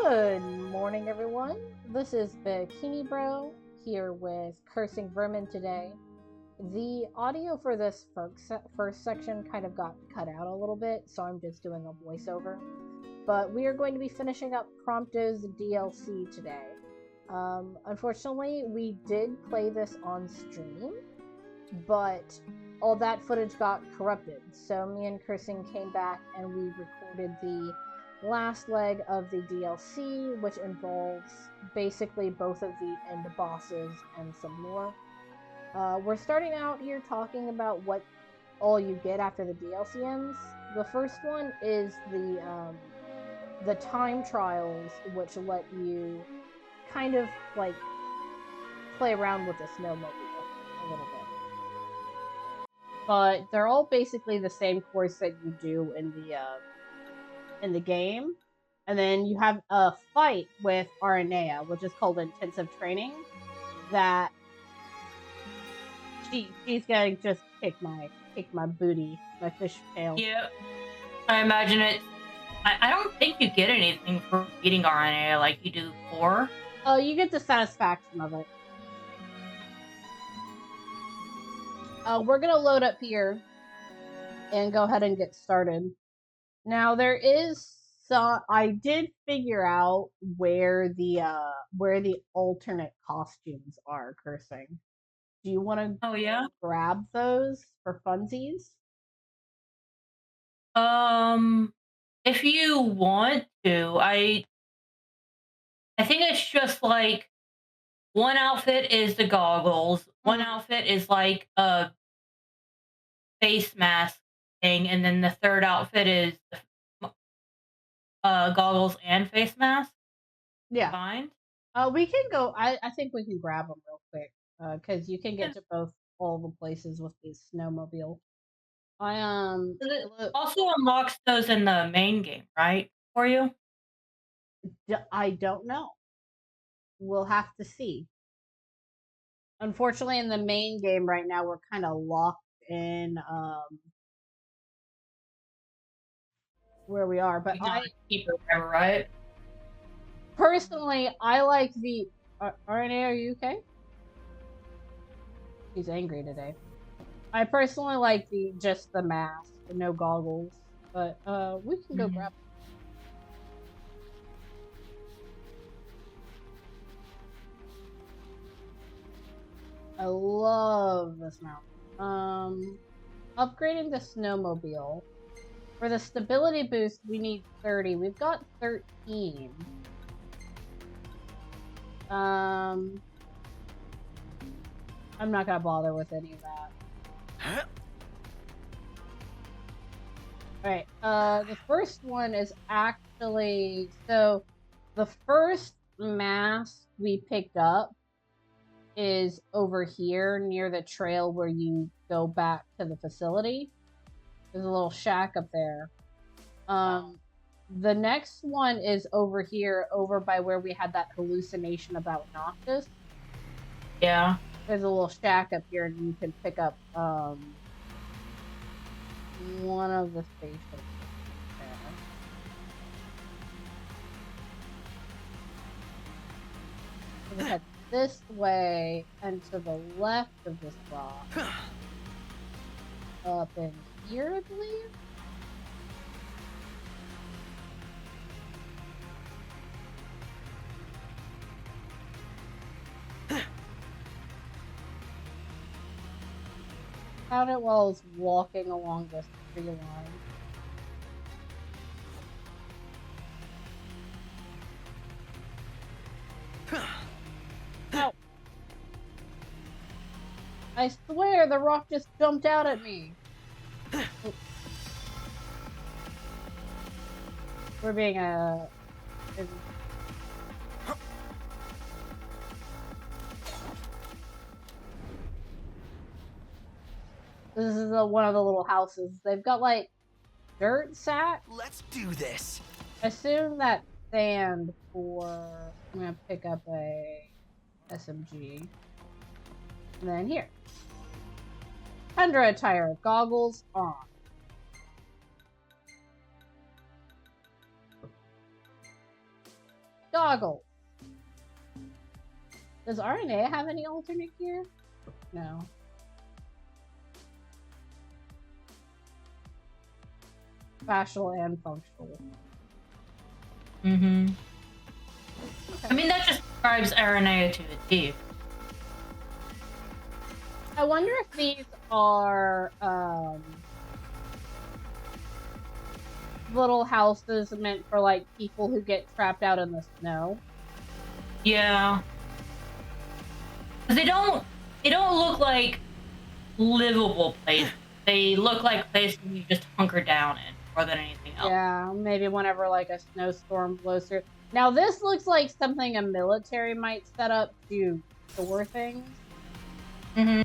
Good morning, everyone. This is Bikini Bro here with Cursing Vermin today. The audio for this first section kind of got cut out a little bit, so I'm just doing a voiceover. But we are going to be finishing up Prompto's DLC today. Unfortunately, we did play this on stream, but all that footage got corrupted. So me and Cursing came back and we recorded the last leg of the DLC, which involves basically both of the end bosses and some more. We're starting out here talking about what all you get after the DLC ends. The first one is the time trials, which let you kind of like play around with the snowmobile a little bit. But they're all basically the same course that you do in the game. And then you have a fight with Aranea, which is called intensive training, that she's gonna just kick my booty, my fish tail. Yeah, I imagine it. I don't think you get anything for beating Aranea like you do for. Oh, you get the satisfaction of it. We're gonna load up here and go ahead and get started. Now there is some. I did figure out where the alternate costumes are. Cursing. Do you want to? Oh yeah. Grab those for funsies? If you want to, I think it's just like one outfit is the goggles, one outfit is like a face mask thing, and then the third outfit is goggles and face mask. Yeah. Fine. We can go. I think we can grab them real quick because you can get to all the places with the snowmobile. It also unlocks those in the main game, right? For you? I don't know. We'll have to see. Unfortunately, in the main game right now, we're kind of locked in where we are. But I keep it forever, right? Personally, I like the. RNA, are you okay? He's angry today. I personally like just the mask, no goggles. But we can go grab. I love this mountain. Upgrading the snowmobile. For the stability boost, we need 30. We've got 13. I'm not gonna bother with any of that. Alright, the first one is actually... So, the first mask we picked up is over here near the trail where you go back to the facility. There's a little shack up there. The next one is over here, over by where we had that hallucination about Noctis. Yeah. There's a little shack up here, and you can pick up one of the stations there. So we head this way and to the left of this rock. Up in here, I believe. Found it while I was walking along this tree line. Ow. I swear the rock just jumped out at me. We're being This is one of the little houses. They've got like dirt sacks. Let's do this. Assume that sand for. I'm gonna pick up a SMG. And then here. Tundra attire, goggles on. Goggles. Does RNA have any alternate gear? No. Fascial and functional. Mm-hmm. Okay. I mean, that just describes RNA to the T. I wonder if these are little houses meant for like people who get trapped out in the snow. Yeah. They don't look like livable places. They look like places you just hunker down in more than anything else. Yeah, maybe whenever like a snowstorm blows through. Now this looks like something a military might set up to store things. Mm-hmm.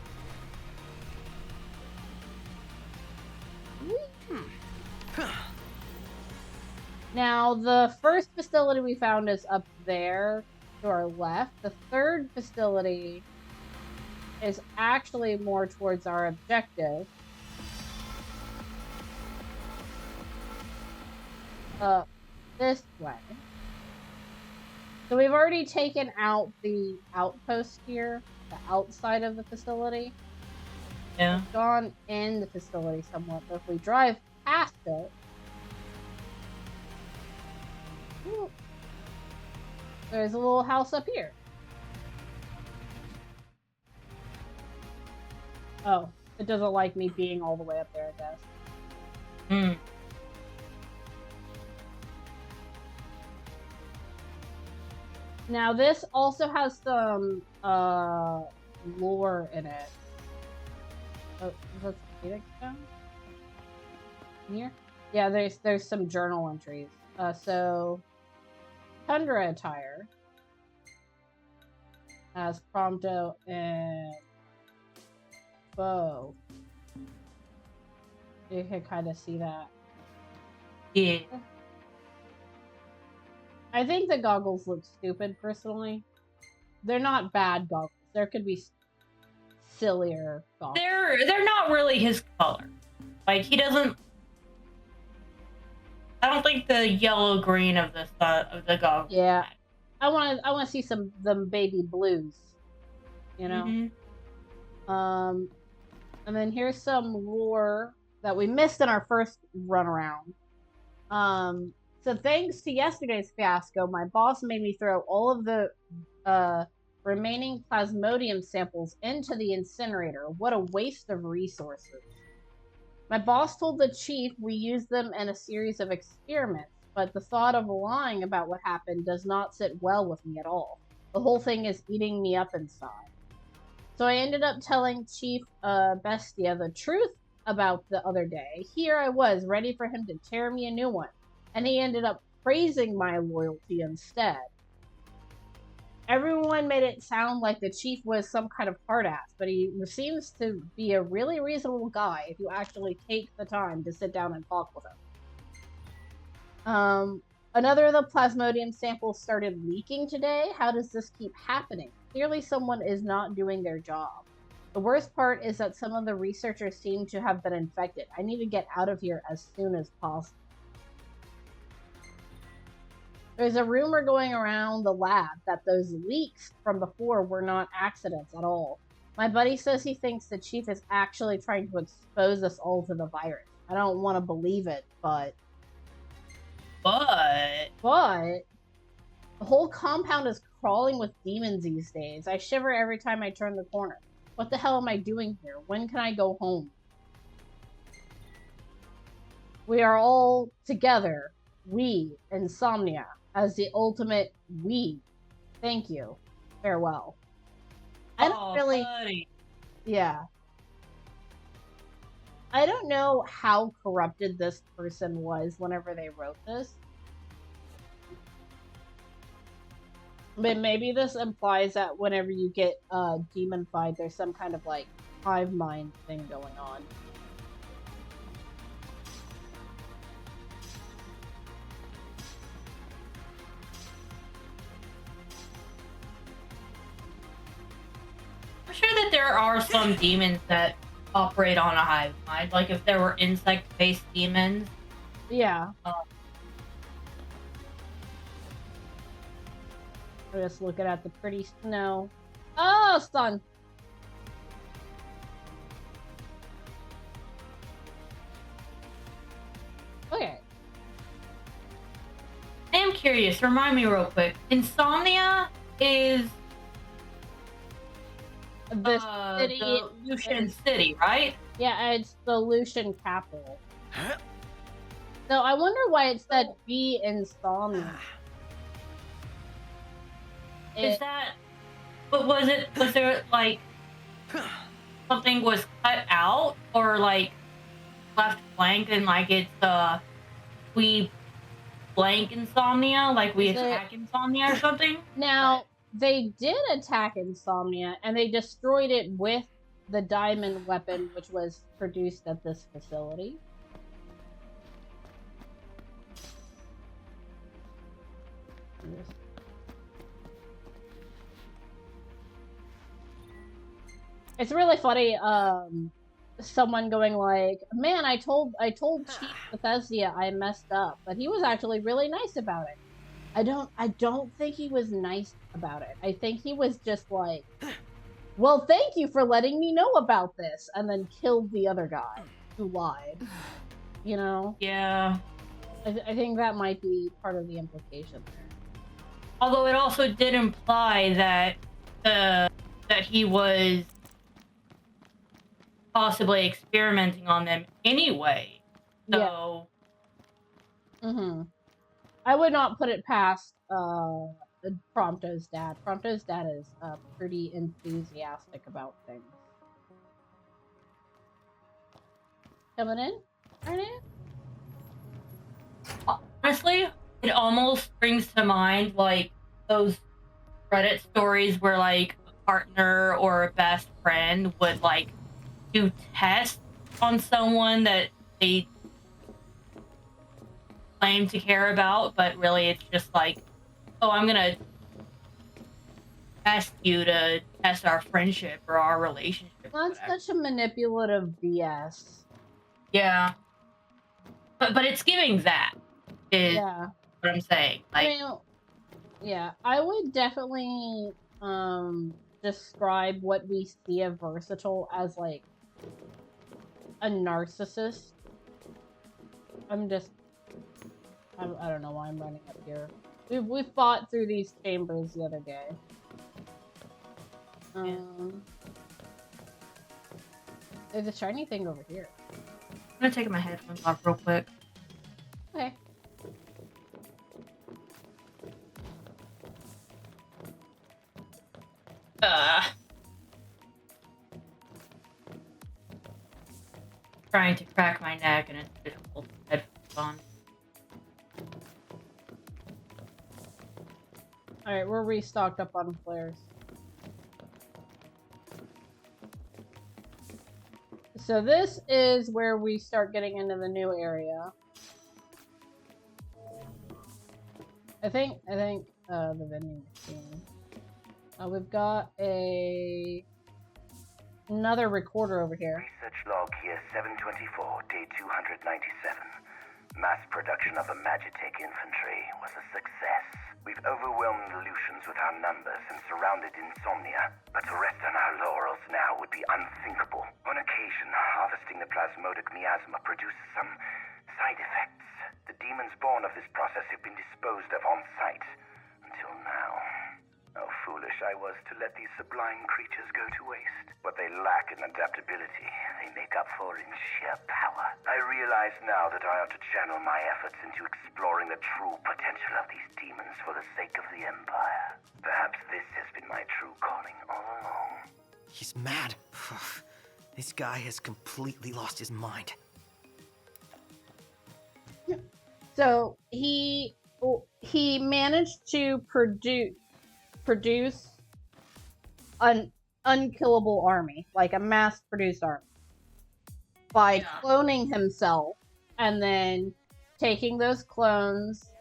Now the first facility we found is up there to our left. The third facility is actually more towards our objective. This way. So we've already taken out the outpost here, the outside of the facility. Yeah. We've gone in the facility somewhat, but if we drive past it, there's a little house up here. Oh, it doesn't like me being all the way up there, I guess. Hmm. Now this also has some lore in it. Oh, that's Phoenix down here. Yeah, there's some journal entries. So Tundra attire has Prompto and bow. You can kind of see that. Yeah. I think the goggles look stupid, personally. They're not bad goggles. There could be sillier goggles. They're not really his color. Like, he doesn't... I don't think the yellow-green of the goggles. Yeah. I want to see them baby blues. You know? Mm-hmm. And then here's some lore that we missed in our first run around. So thanks to yesterday's fiasco, my boss made me throw all of the remaining plasmodium samples into the incinerator. What a waste of resources. My boss told the chief we used them in a series of experiments, but the thought of lying about what happened does not sit well with me at all. The whole thing is eating me up inside. So I ended up telling Chief Bestia the truth about the other day. Here I was, ready for him to tear me a new one. And he ended up praising my loyalty instead. Everyone made it sound like the chief was some kind of hard ass, but he seems to be a really reasonable guy if you actually take the time to sit down and talk with him. Another of the plasmodium samples started leaking today. How does this keep happening? Clearly someone is not doing their job. The worst part is that some of the researchers seem to have been infected. I need to get out of here as soon as possible. There's a rumor going around the lab that those leaks from before were not accidents at all. My buddy says he thinks the chief is actually trying to expose us all to the virus. I don't want to believe it, but the whole compound is crawling with demons these days. I shiver every time I turn the corner. What the hell am I doing here? When can I go home? We are all together. We, Insomnia, as the ultimate we. Thank you. Farewell. I don't really... Buddy. Yeah. I don't know how corrupted this person was whenever they wrote this. But maybe this implies that whenever you get demonified, there's some kind of like hive mind thing going on. I'm sure that there are some demons that operate on a hive mind. Like if there were insect-based demons. Yeah. I'm just looking at the pretty snow. Oh, sun. Okay. I am curious. Remind me real quick. Insomnia is The city the Lucian City, right? Yeah, it's the Lucian capital. So I wonder why it said be insomnia. Is that? But was there like something was cut out or like left blank and like it's we blank insomnia, like we attack insomnia or something? Now they did attack insomnia and they destroyed it with the diamond weapon which was produced at this facility. It's really funny, someone going like, man, I told Chief Bethesda I messed up, but he was actually really nice about it. I don't think he was nice about it. I think he was just like, well, thank you for letting me know about this, and then killed the other guy who lied. You know? Yeah. I think that might be part of the implication there. Although it also did imply that that he was possibly experimenting on them anyway. So yeah. I would not put it past Prompto's dad. Prompto's dad is pretty enthusiastic about things. Coming in? Right in? Honestly, it almost brings to mind like those Reddit stories where like a partner or a best friend would like do tests on someone that they claim to care about, but really it's just like, oh, I'm gonna test you to test our friendship or our relationship. That's such a manipulative BS. Yeah. But it's giving that is what I'm saying. Like, I mean, yeah, I would definitely describe what we see of Versatile as like a narcissist. I don't know why I'm running up here. We fought through these chambers the other day. There's a shiny thing over here. I'm gonna take my headphones off real quick. Okay. Trying to crack my neck and it's difficult to put headphones on. Alright, we're restocked up on flares. So this is where we start getting into the new area. I think the vending machine. We've got another recorder over here. Research log here 724, day 297. Mass production of the Magitech infantry was a success. We've overwhelmed the Lucians with our numbers and surrounded Insomnia, but to rest on our laurels now would be unthinkable. On occasion, harvesting the plasmodic miasma produces some side effects. The demons born of this process have been disposed of on site. Until now. How foolish I was to let these sublime creatures go to waste. What they lack in adaptability, they make up for in sheer power. I realize now that I ought to channel my efforts into exploring the true potential of these demons for the sake of the Empire. Perhaps this has been my true calling all along. He's mad. This guy has completely lost his mind. So he managed to produce an unkillable army, like a mass-produced army, by cloning himself and then taking those clones,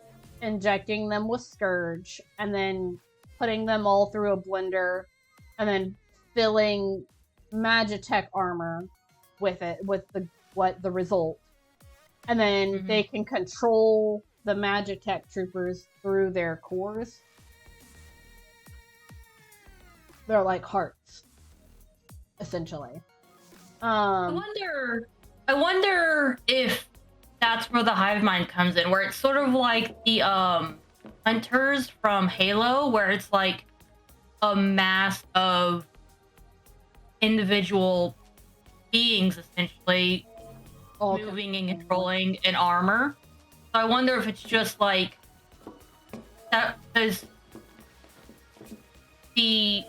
injecting them with Scourge, and then putting them all through a blender, and then filling Magitech armor with it, with the result. And then they can control the Magitech troopers through their cores. They're like hearts, essentially. I wonder if that's where the hive mind comes in, where it's sort of like the hunters from Halo, where it's like a mass of individual beings essentially all moving and controlling an armor. So I wonder if it's just like that, because the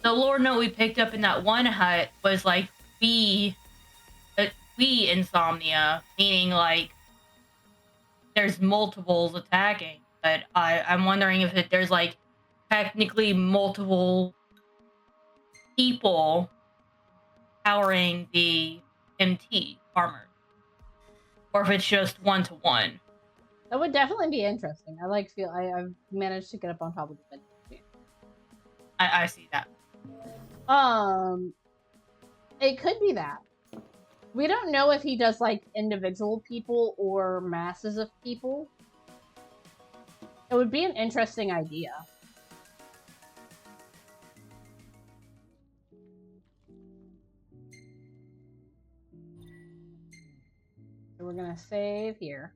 lore note we picked up in that one hut was like we insomnia, meaning like there's multiples attacking. But I'm wondering if there's like technically multiple people powering the MT armor, or if it's just 1-to-1. That would definitely be interesting. I've managed to get up on top of the bed. I see that. It could be that. We don't know if he does like individual people or masses of people. It would be an interesting idea. So we're gonna save here.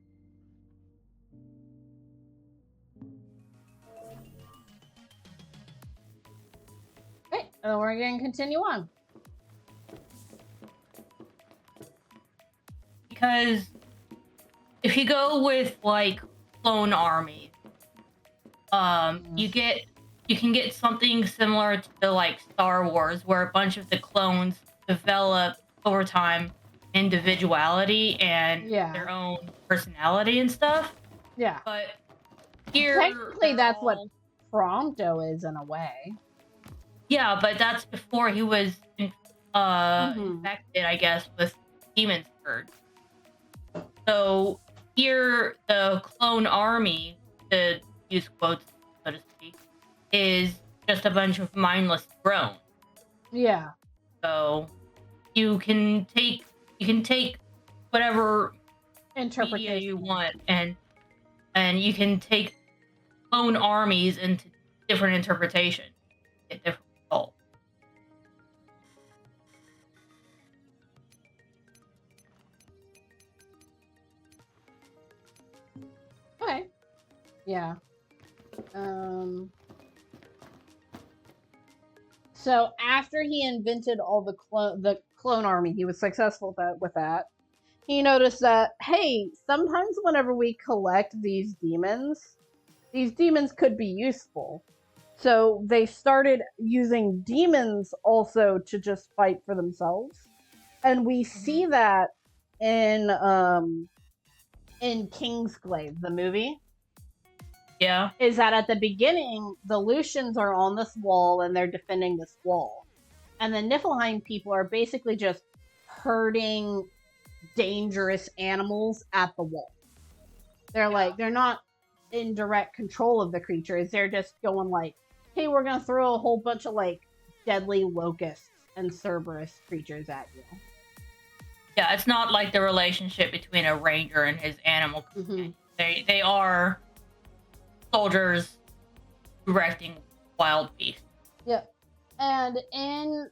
Okay, and we're gonna continue on. Because if you go with like clone armies, you can get something similar to like Star Wars, where a bunch of the clones develop over time individuality and their own personality and stuff. Yeah. But here, technically, that's what Prompto is in a way. Yeah, but that's before he was infected, I guess, with demon scourge. So here, the clone army, to use quotes, so to speak, is just a bunch of mindless drones. Yeah. So you can take whatever interpretation media you want, and you can take clone armies into different interpretations, get different results. Okay. Yeah. So after he invented all the clone army, he was successful with that. He noticed that, hey, sometimes whenever we collect these demons could be useful. So they started using demons also to just fight for themselves. And we see that in Kingsglaive, the movie. Yeah. Is that at the beginning, the Lucians are on this wall and they're defending this wall. And the Niflheim people are basically just herding dangerous animals at the wall. They're like, they're not in direct control of the creatures. They're just going like, hey, we're going to throw a whole bunch of like deadly locusts and Cerberus creatures at you. Yeah, it's not like the relationship between a ranger and his animal companion. They are soldiers directing wild beasts. Yeah. And in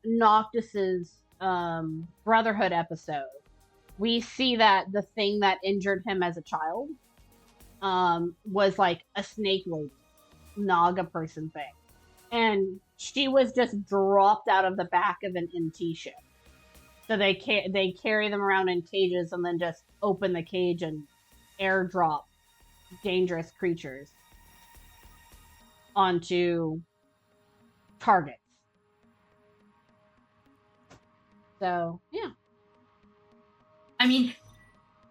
Noctis's Brotherhood episode, we see that the thing that injured him as a child was like a snake lady, Naga person thing. And she was just dropped out of the back of an MT ship. So they carry them around in cages and then just open the cage and airdrop dangerous creatures onto targets. So, yeah. I mean,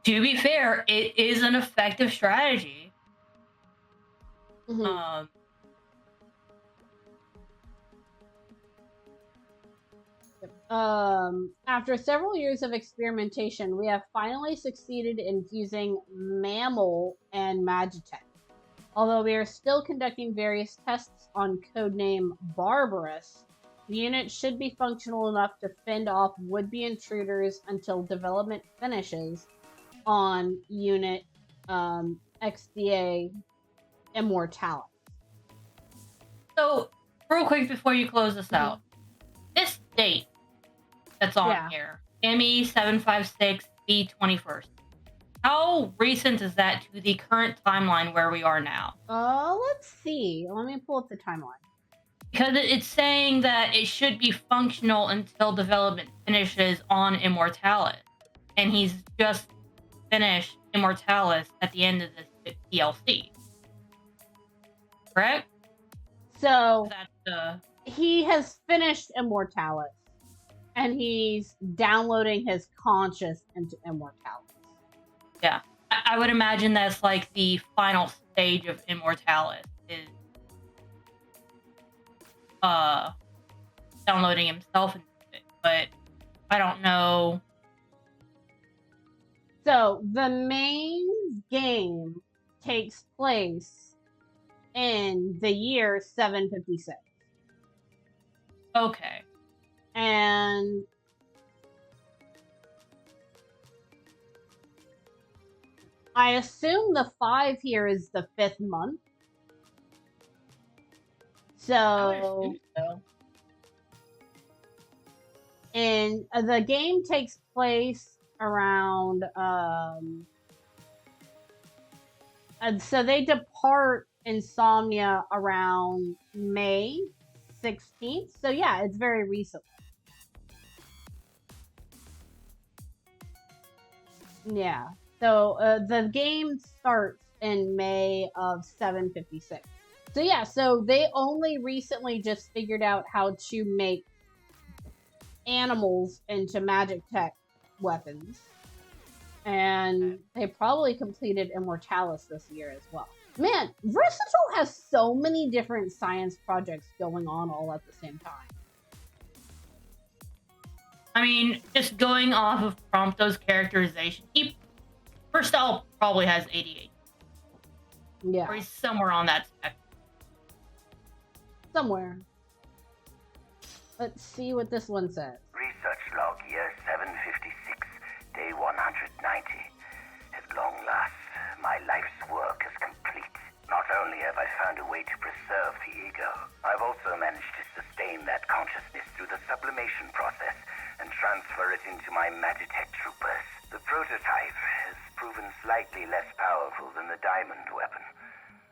to be fair, it is an effective strategy. After several years of experimentation, we have finally succeeded in fusing mammal and magitech. Although we are still conducting various tests on codename Barbarous, the unit should be functional enough to fend off would-be intruders until development finishes on unit XDA Immortalis. So, real quick before you close this out, this date that's on here, ME 756 B21st. How recent is that to the current timeline where we are now? Let's see. Let me pull up the timeline. Because it's saying that it should be functional until development finishes on Immortalis. And he's just finished Immortalis at the end of this DLC. Correct? So, That's he has finished Immortalis. And he's downloading his conscious into Immortalis. yeah. I would imagine that's like the final stage of Immortalis is downloading himself into it, but I don't know. So, the main game takes place in the year 756. Okay. And I assume the 5 here is the 5th month. So, and the game takes place around, and so they depart Insomnia around May 16th. So yeah, it's very recent. Yeah. So the game starts in May of 756. So yeah, so they only recently just figured out how to make animals into magic tech weapons. And they probably completed Immortalis this year as well. Man, Versatile has so many different science projects going on all at the same time. I mean, just going off of Prompto's characterization, Versatile probably has 88. Yeah. Or he's somewhere on that spectrum. Somewhere. Let's see what this one says. Research log year 756, day 190. At long last, my life's work is complete. Not only have I found a way to preserve the ego, I've also managed to sustain that consciousness through the sublimation process and transfer it into my Magitech troopers. The prototype has proven slightly less powerful than the diamond weapon,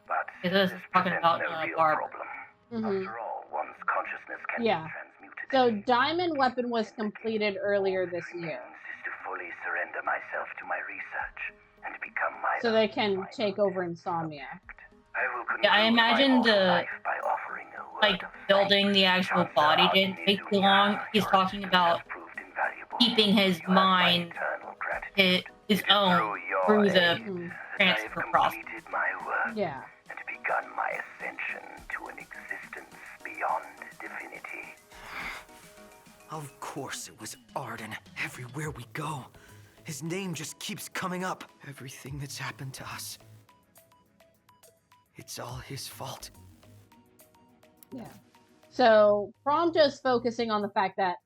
but This is talking presents about no real Barb. problem. After all, one's consciousness can Yeah. be transmuted. So Diamond Weapon was completed earlier this year. Is to fully surrender myself to my research and become my So own they can final take over Insomnia. I will Yeah, I conclude my imagine mortal the life by offering a word like of building the actual thanks. body Chancellor didn't take too Arnidunia, long. He's your talking about assistance has proved invaluable. keeping his You have my mind eternal gratitude. his It is own your through the aid that I have transfer process. completed my work Yeah. and begun my ascension to an existence beyond divinity. Of course it was Arden. Everywhere we go, his name just keeps coming up. Everything that's happened to us. It's all his fault. Yeah. So Prompto's focusing on the fact that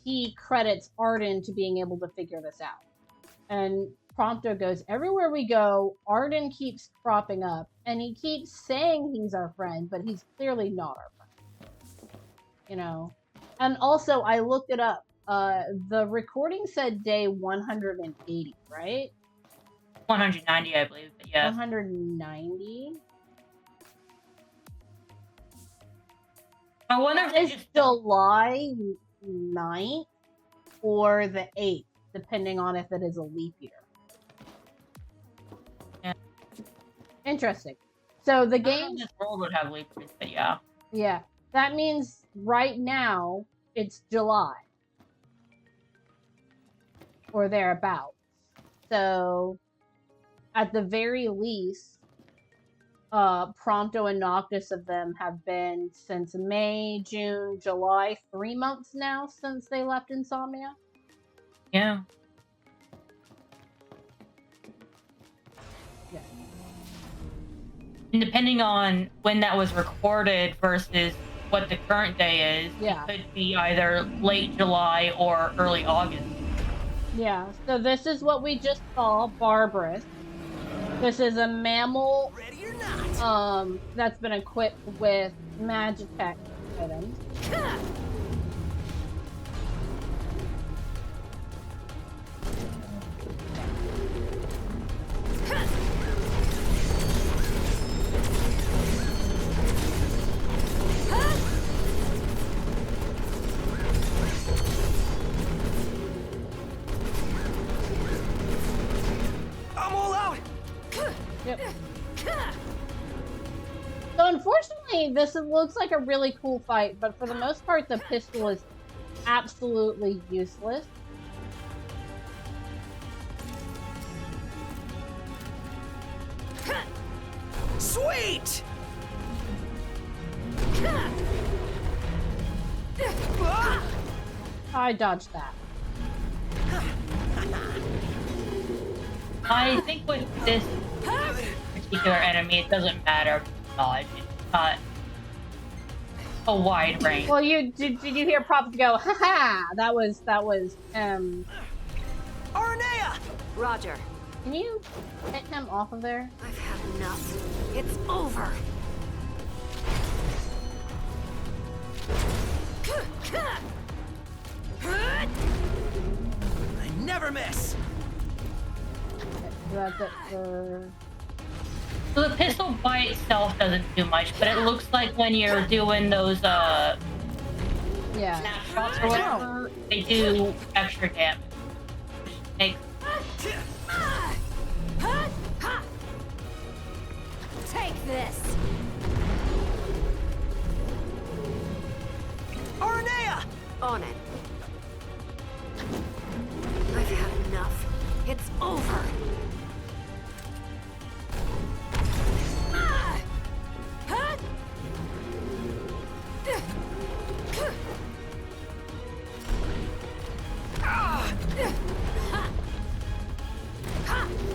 he credits Arden to being able to figure this out. And Prompto goes, everywhere we go, Arden keeps cropping up, and he keeps saying he's our friend, but he's clearly not our friend. You know? And also, I looked it up. The recording said day 180, right? 190, I believe. But yeah. 190? I wonder if they It's just July 9th or the 8th, depending on if it is a leap year. Yeah. Interesting. So the I don't know game, if this world would have leap years, but yeah. yeah, that means right now it's July or thereabouts. So at the very least, Prompto and Noctis of them have been since May, June, July, 3 months now since they left Insomnia. Yeah. Yeah. And depending on when that was recorded versus what the current day is, Yeah. it could be either late July or early August. Yeah, so this is what we just saw, Barbarous. This is a mammal Ready or not? that's been equipped with Magitech items. I'm all out. Yep. So unfortunately, looks like a really cool fight, but for the most part, the pistol is absolutely useless. Sweet. I dodged that. I think with this particular enemy, it doesn't matter dodge. It's not a wide range. Well, did you hear Prompto go, haha? That was Arnea! Roger. Can you hit him off of there? I've had enough. It's over. I never miss. That's it for... So the pistol by itself doesn't do much, but it looks like when you're doing those Yeah. snapshots or whatever, they do extra damage. Makes Take this. Arnea! On it. I've had enough. It's over.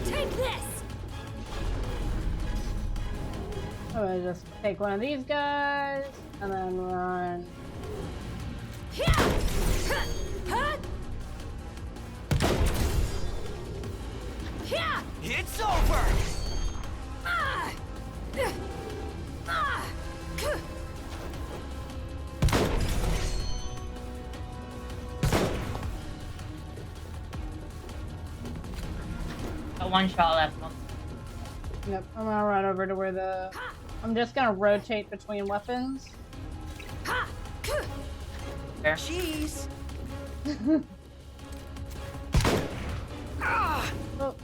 Take this. I'm gonna just take one of these guys and then run. It's over. got one shot left. Yep, I'm gonna run over to where the... I'm just gonna rotate between weapons. There. Cheese. Oh.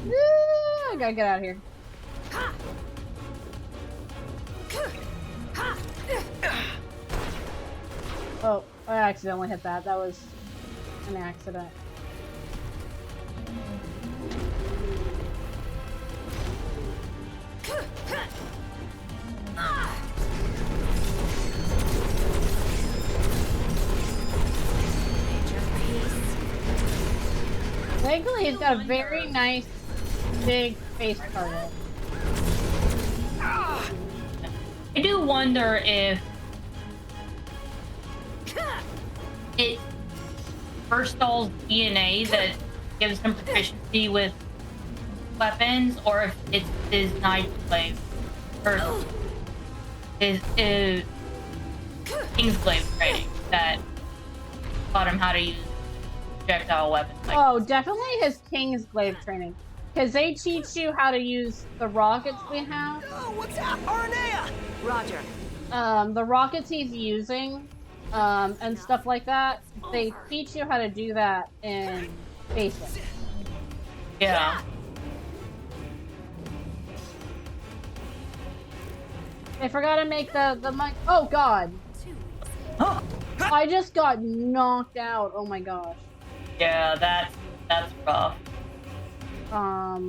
I gotta get out of here. Oh, I accidentally hit that. That was an accident. Thankfully, he's got a very nice, big face target. I do wonder if it's Burstall's DNA that gives him proficiency with weapons, or if it's his knife blade, or his Kingsglaive training that taught him how to use projectile weapons. Like Oh, definitely his Kingsglaive training. Because they teach you how to use the rockets we have. Oh, what's up, Arnea? Roger. The rockets he's using, and stuff like that. They teach you how to do that in basic. yeah. I forgot to make the mic. Oh God! I just got knocked out. Oh my gosh. Yeah, that's rough. Yeah.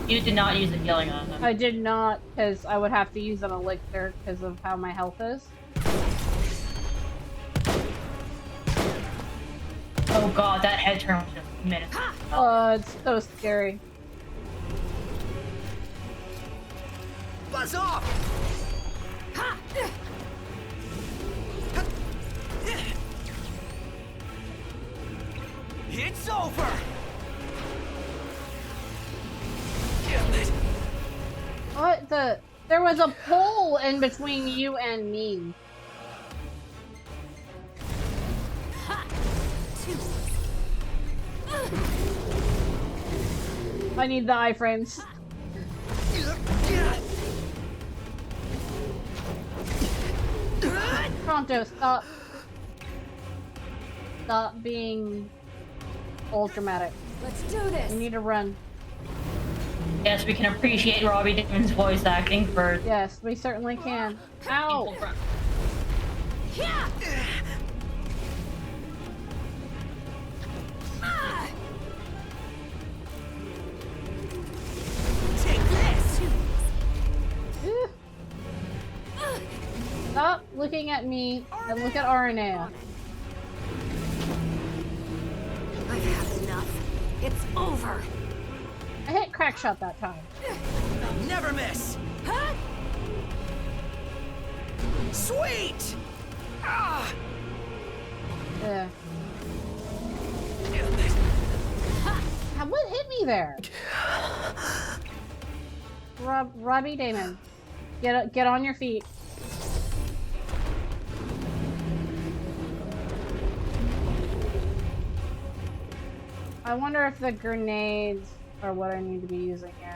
You did not use the healing on them. I did not, because I would have to use an elixir because of how my health is. Oh god, that head turn was just minutes. It's so scary. Buzz off! It's over! Get this There was a pole in between you and me. I need the iframes. Prompto, stop. Stop being all dramatic. Let's do this. We need to run. Yes, we can appreciate Robbie Damon's voice acting for. Yes, we certainly can. Ow! Yeah. Take this. Stop looking at me and look at Aranea. I've had enough. It's over. I hit crack shot that time. Never miss. Huh? Sweet. Ah. Yeah. What hit me there? Robbie Damon, get on your feet. I wonder if the grenades are what I need to be using here.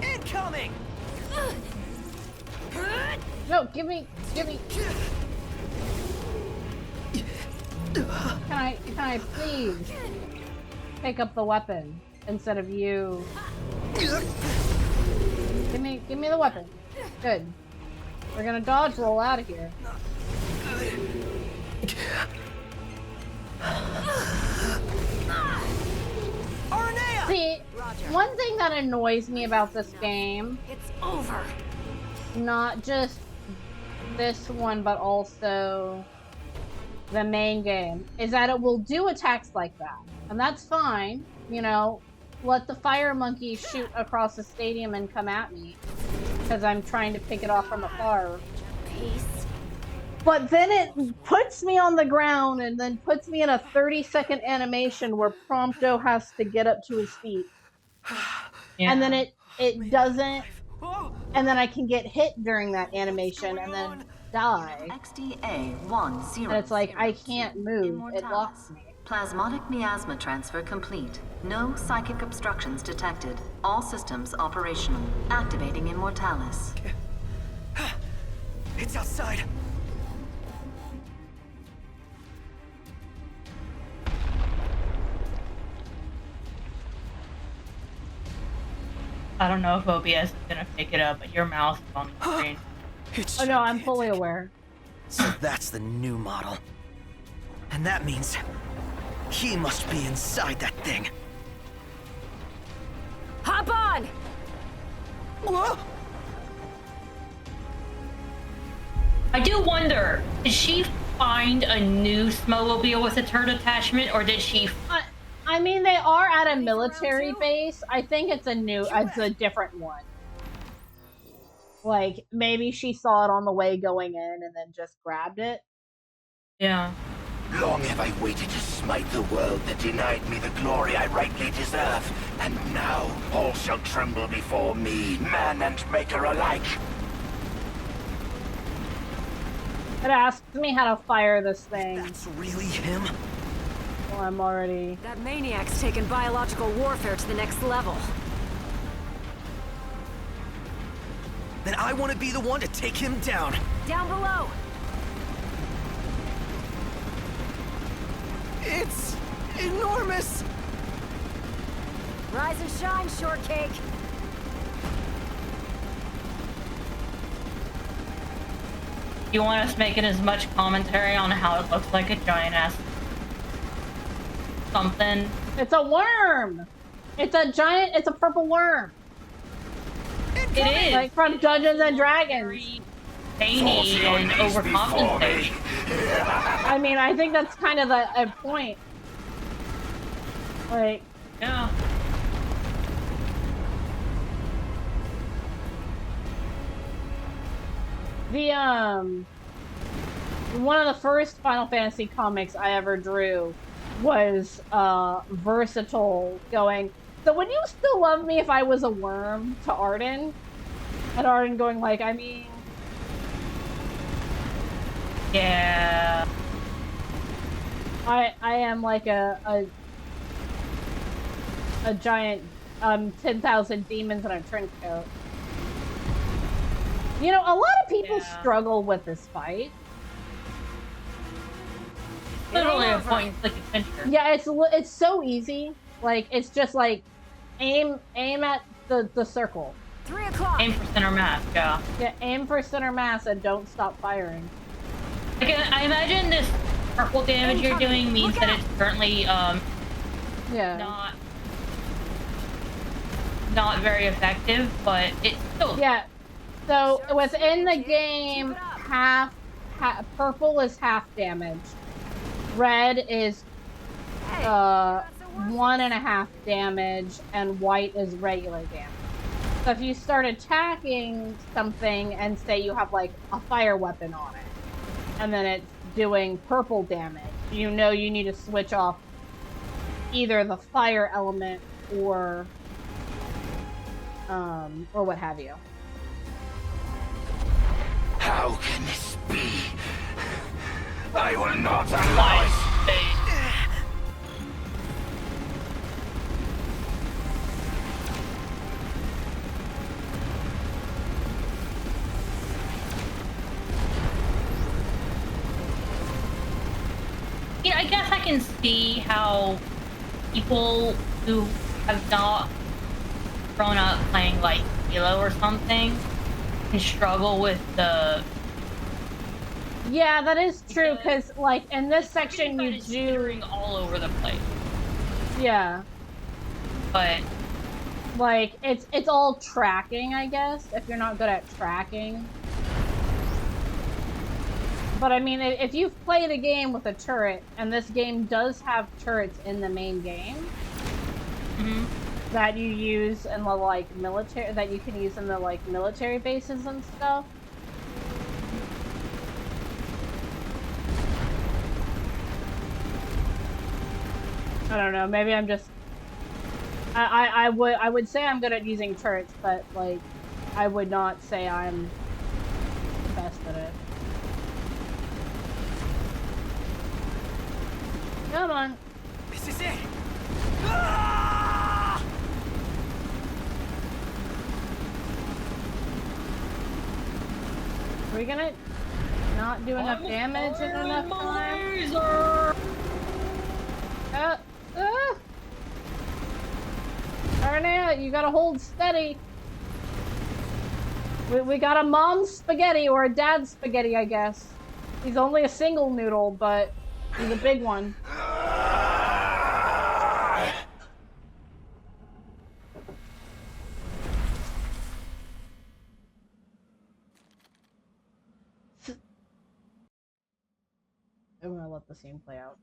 Incoming. No, give me. Can I please pick up the weapon instead of you? Give me the weapon. Good. We're gonna dodge roll out of here. Aranea! See, Roger. one thing that annoys me about this game, It's over. not just this one, but also the main game, is that it will do attacks like that. And that's fine, you know, let the fire monkey shoot across the stadium and come at me, because I'm trying to pick it off from afar. Peace. But then it puts me on the ground and then puts me in a 30-second animation where Prompto has to get up to his feet. Yeah. And then it doesn't, Whoa. and then I can get hit during that animation and then die. XDA-10. And it's like, I can't move. It locks me. Plasmodic miasma transfer complete. No psychic obstructions detected. All systems operational. Activating Immortalis. It's outside. I don't know if OBS is gonna pick it up, but your mouse is on the screen. It's Oh no, I'm fully aware. So that's the new model. And that means he must be inside that thing. Hop on. Whoa! I do wonder, did she find a new snowmobile with a turret attachment, or did she? I mean, they are at a military base. I think it's a different one. Like, maybe she saw it on the way going in and then just grabbed it. Yeah. Long have I waited to smite the world that denied me the glory I rightly deserve. And now all shall tremble before me, man and maker alike. It asks me how to fire this thing. That's really him? Well, I'm already... That maniac's taken biological warfare to the next level. Then I want to be the one to take him down. Down below. It's enormous. Rise and shine, shortcake. You want us making as much commentary on how it looks like a giant ass something? It's a worm! It's a purple worm! It is. Like from Dungeons and Dragons. Very veiny and overcompensating. I mean, I think that's kind of a point. Like, Yeah. one of the first Final Fantasy comics I ever drew was versatile, going, so would you still love me if I was a worm, to Arden? And Arden going like, I mean... Yeah. I am like a giant 10,000 demons in a trench coat. You know, a lot of people struggle with this fight. Literally a point-and-click adventure. Yeah, it's so easy. Like, it's just like aim at the circle. 3 o'clock. Aim for center mass, yeah. Yeah, aim for center mass and don't stop firing. I imagine this purple damage you're doing means that it's currently yeah, not very effective, but it's still So within the game, purple is half damage, red is 1.5 damage, and white is regular damage. So if you start attacking something and say you have like a fire weapon on it, and then it's doing purple damage, you know you need to switch off either the fire element or what have you. How can this be? I will not allow it! I guess I can see how people who have not grown up playing like Halo or something can struggle with the... Yeah, that is true, because like in this section you do all over the place. Yeah. But like it's all tracking, I guess, if you're not good at tracking. But I mean, if you've played a game with a turret, and this game does have turrets in the main game that you use in the like military, that you can use in the like military bases and stuff. I don't know. Maybe I'm just. I would say I'm good at using turrets, but like, I would not say I'm the best at it. Come on. This is it. Are we gonna not do enough damage in enough time? Arnea, you gotta hold steady. We got a mom's spaghetti, or a dad's spaghetti, I guess. He's only a single noodle, but he's a big one. I'm gonna let the scene play out.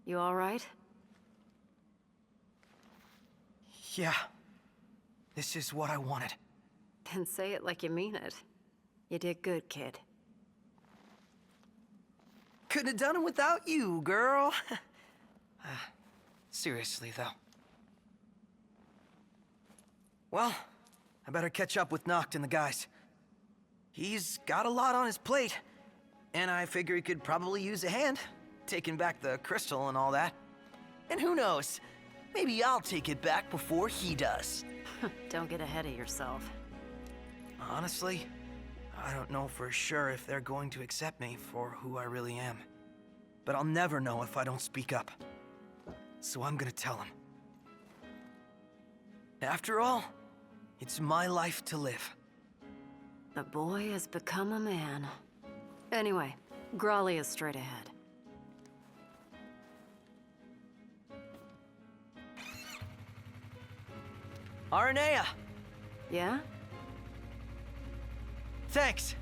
You all right? Yeah. This is what I wanted. Then say it like you mean it. You did good, kid. Couldn't have done it without you, girl. Seriously, though. Well, I better catch up with Noct and the guys. He's got a lot on his plate, and I figure he could probably use a hand, taking back the crystal and all that. And who knows, maybe I'll take it back before he does. Don't get ahead of yourself. Honestly, I don't know for sure if they're going to accept me for who I really am. But I'll never know if I don't speak up. So I'm gonna tell them. After all, it's my life to live. The boy has become a man. Anyway, Grawley is straight ahead. Arnea! Yeah? Thanks!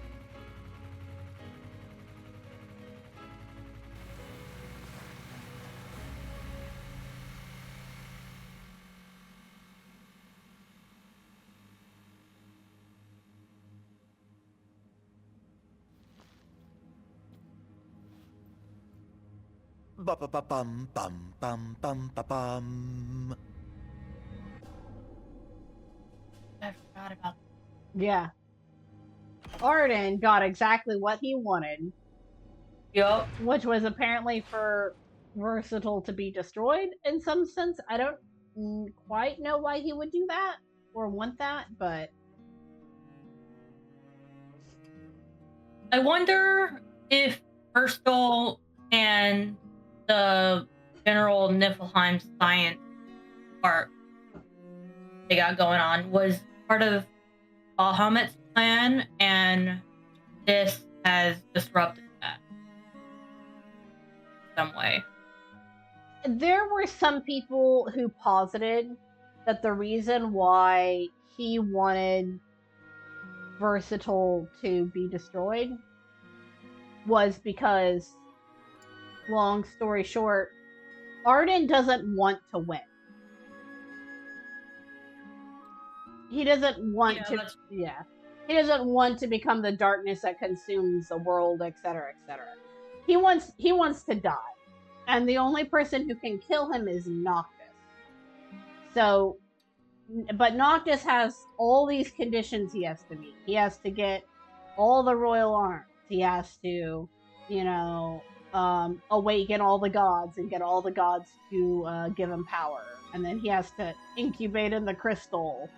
Ba-ba-ba-bum, bum, bum, bum, ba-bum. I forgot about Yeah. Arden got exactly what he wanted, Yup. which was apparently for Versatile to be destroyed in some sense. I don't quite know why he would do that or want that, but I wonder if Urstul and the general Niflheim science part they got going on was part of Bahamut's plan, and this has disrupted that in some way. there were some people who posited that the reason why he wanted Versatile to be destroyed was because, long story short, Arden doesn't want to win. He doesn't want to. Yeah, he doesn't want to become the darkness that consumes the world, etc., etc. He wants to die, and the only person who can kill him is Noctis. So, but Noctis has all these conditions he has to meet. He has to get all the royal arms. He has to, awaken all the gods and get all the gods to give him power, and then he has to incubate in the crystal.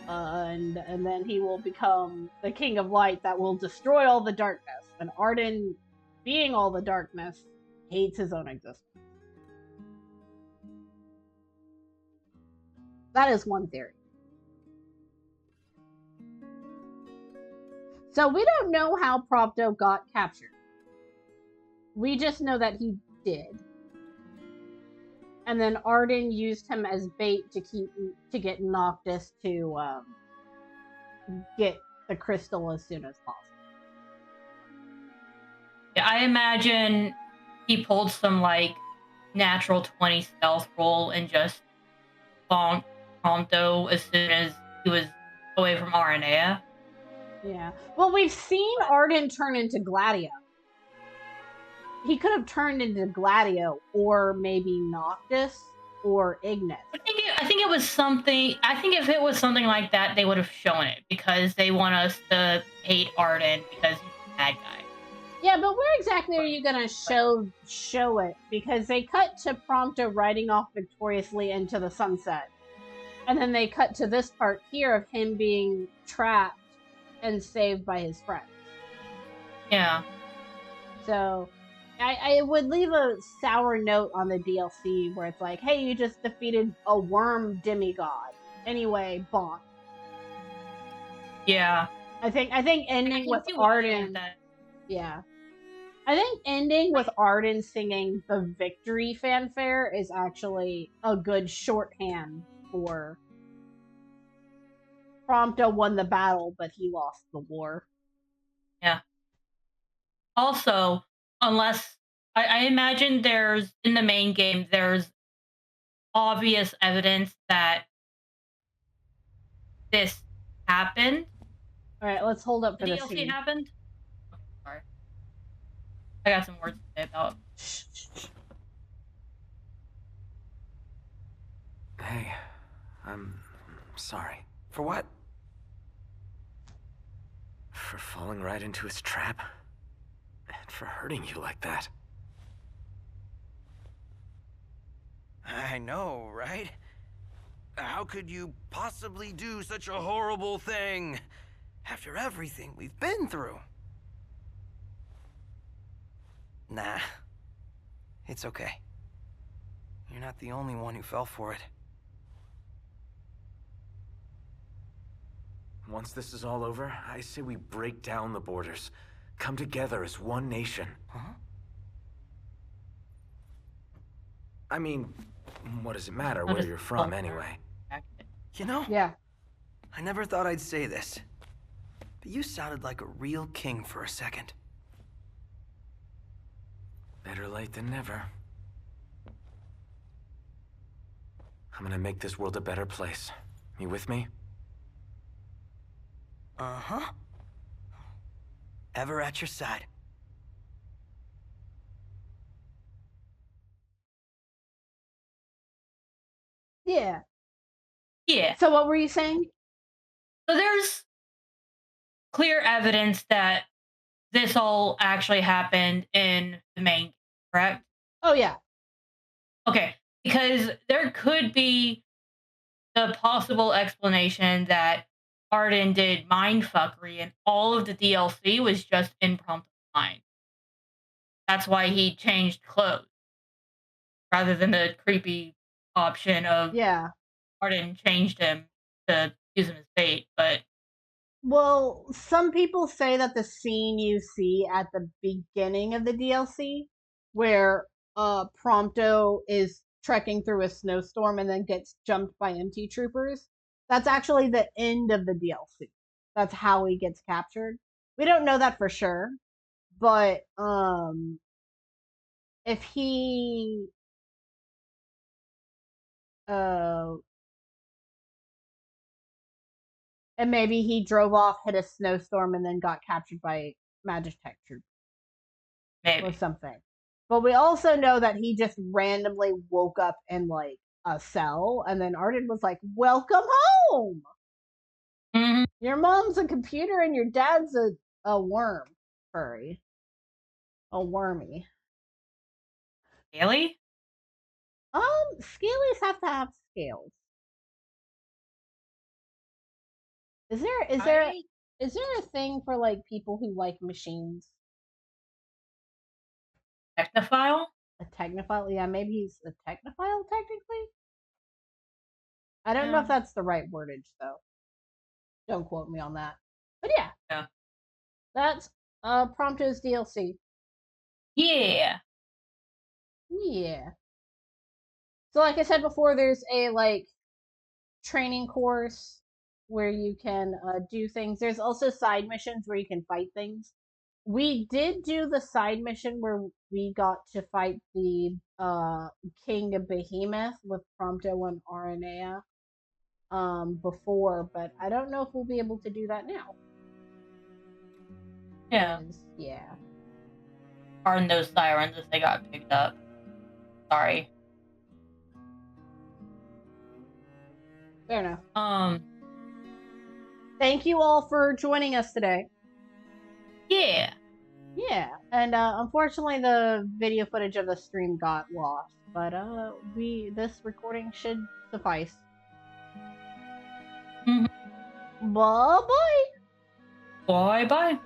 And then he will become the king of light that will destroy all the darkness. And Arden, being all the darkness, hates his own existence. That is one theory. So we don't know how Prompto got captured. We just know that he did. And then Arden used him as bait to get Noctis to get the crystal as soon as possible. Yeah, I imagine he pulled some natural 20 stealth roll and just bonked Prompto as soon as he was away from Aranea. Yeah. Well, we've seen Arden turn into Gladio. He could have turned into Gladio, or maybe Noctis, or Ignis. I think it was something. I think if it was something like that, they would have shown it because they want us to hate Arden because he's a bad guy. Yeah, but where exactly are you gonna show it? Because they cut to Prompto riding off victoriously into the sunset, and then they cut to this part here of him being trapped and saved by his friends. Yeah. So I would leave a sour note on the DLC where it's like, hey, you just defeated a worm demigod. Anyway, bonk. Yeah. I think ending with Arden. Yeah. I think ending with Arden singing the victory fanfare is actually a good shorthand for Prompto won the battle, but he lost the war. Yeah. Also, unless I imagine there's in the main game, there's obvious evidence that this happened. All right, let's hold up for The this DLC scene. happened. Okay, sorry, I got some words to say about. Hey, I'm sorry. For what? For falling right into his trap? And for hurting you like that. I know, right? How could you possibly do such a horrible thing after everything we've been through? Nah, it's okay. You're not the only one who fell for it. Once this is all over, I say we break down the borders. Come together as one nation. Huh? I mean, what does it matter where you're from anyway? You know? Yeah. I never thought I'd say this, but you sounded like a real king for a second. Better late than never. I'm gonna make this world a better place. You with me? Uh-huh. Ever at your side. Yeah. Yeah. So what were you saying? So there's clear evidence that this all actually happened in the main game, correct? Oh yeah. Okay. Because there could be the possible explanation that Arden did mindfuckery and all of the DLC was just impromptu mind. That's why he changed clothes rather than the creepy option of Yeah. Arden changed him to use him as bait. But Well, some people say that the scene you see at the beginning of the DLC, where Prompto is trekking through a snowstorm and then gets jumped by MT troopers, that's actually the end of the DLC. That's how he gets captured. We don't know that for sure, but if he uh and maybe he drove off, hit a snowstorm, and then got captured by Magitech troopers or maybe. something. But we also know that he just randomly woke up in like a cell, and then Arden was like, "Welcome home. Mm-hmm. Your mom's a computer, and your dad's a worm furry, a wormy." Really? Scalies have to have scales. Is there I is there a thing for like people who like machines? technophile? A technophile? Yeah, maybe he's a technophile technically. I don't know Yeah. if that's the right wordage though. Don't quote me on that. But yeah, Yeah. that's Prompto's DLC. Yeah. Yeah. So like I said before, there's a like training course where you can do things. There's also side missions where you can fight things. We did do the side mission where we got to fight the King of Behemoth with Prompto and Aranea before, but I don't know if we'll be able to do that now. Yeah. Yeah. Pardon those sirens if they got picked up. Sorry. Fair enough. Um. Thank you all for joining us today. Yeah. Yeah, and unfortunately the video footage of the stream got lost, but this recording should suffice. Mhm. Bye bye. Bye bye.